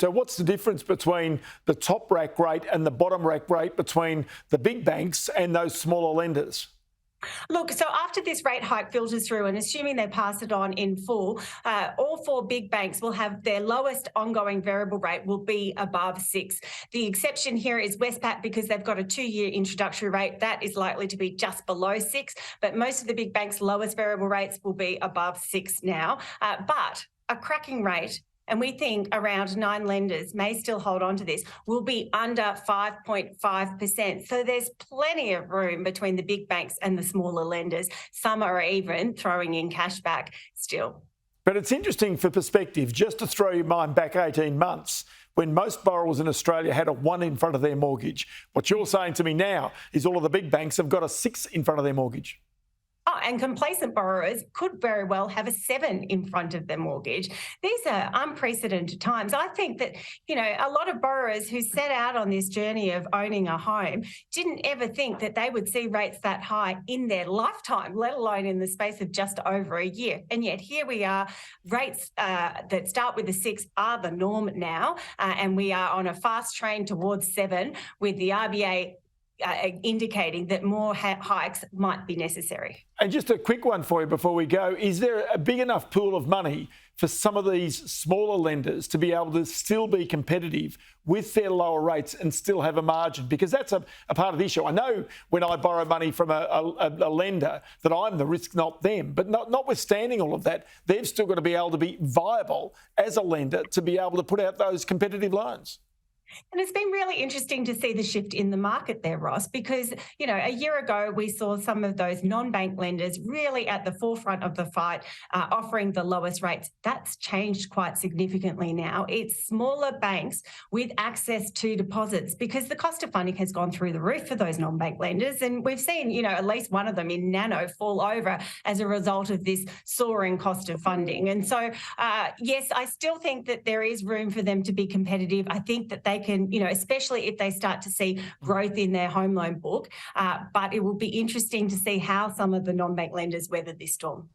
So what's the difference between the top rack rate and the bottom rack rate between the big banks and those smaller lenders? Look, so after this rate hike filters through, and assuming they pass it on in full, all four big banks will have their lowest ongoing variable rate will be above 6. The exception here is Westpac because they've got a 2-year introductory rate. That is likely to be just below 6, but most of the big banks' lowest variable rates will be above 6 now. But a cracking rate, and we think around 9 lenders may still hold on to this, will be under 5.5%. So there's plenty of room between the big banks and the smaller lenders. Some are even throwing in cash back still. But it's interesting for perspective, just to throw your mind back 18 months, when most borrowers in Australia had a 1 in front of their mortgage. What you're saying to me now is all of the big banks have got a 6 in front of their mortgage. Oh, and complacent borrowers could very well have a 7 in front of their mortgage. These are unprecedented times. I think that, a lot of borrowers who set out on this journey of owning a home didn't ever think that they would see rates that high in their lifetime, let alone in the space of just over a year. And yet here we are, rates that start with a 6 are the norm now, and we are on a fast train towards 7 with the RBA indicating that more hikes might be necessary. And just a quick one for you before we go. Is there a big enough pool of money for some of these smaller lenders to be able to still be competitive with their lower rates and still have a margin? Because that's a part of the issue. I know when I borrow money from a lender that I'm the risk, not them. But notwithstanding all of that, they've still got to be able to be viable as a lender to be able to put out those competitive loans. And it's been really interesting to see the shift in the market there, Ross, because, a year ago we saw some of those non-bank lenders really at the forefront of the fight, offering the lowest rates. That's changed quite significantly now. It's smaller banks with access to deposits because the cost of funding has gone through the roof for those non-bank lenders. And we've seen, at least one of them in Nano fall over as a result of this soaring cost of funding. And so, yes, I still think that there is room for them to be competitive. I think that they can, especially if they start to see growth in their home loan book. But it will be interesting to see how some of the non-bank lenders weather this storm.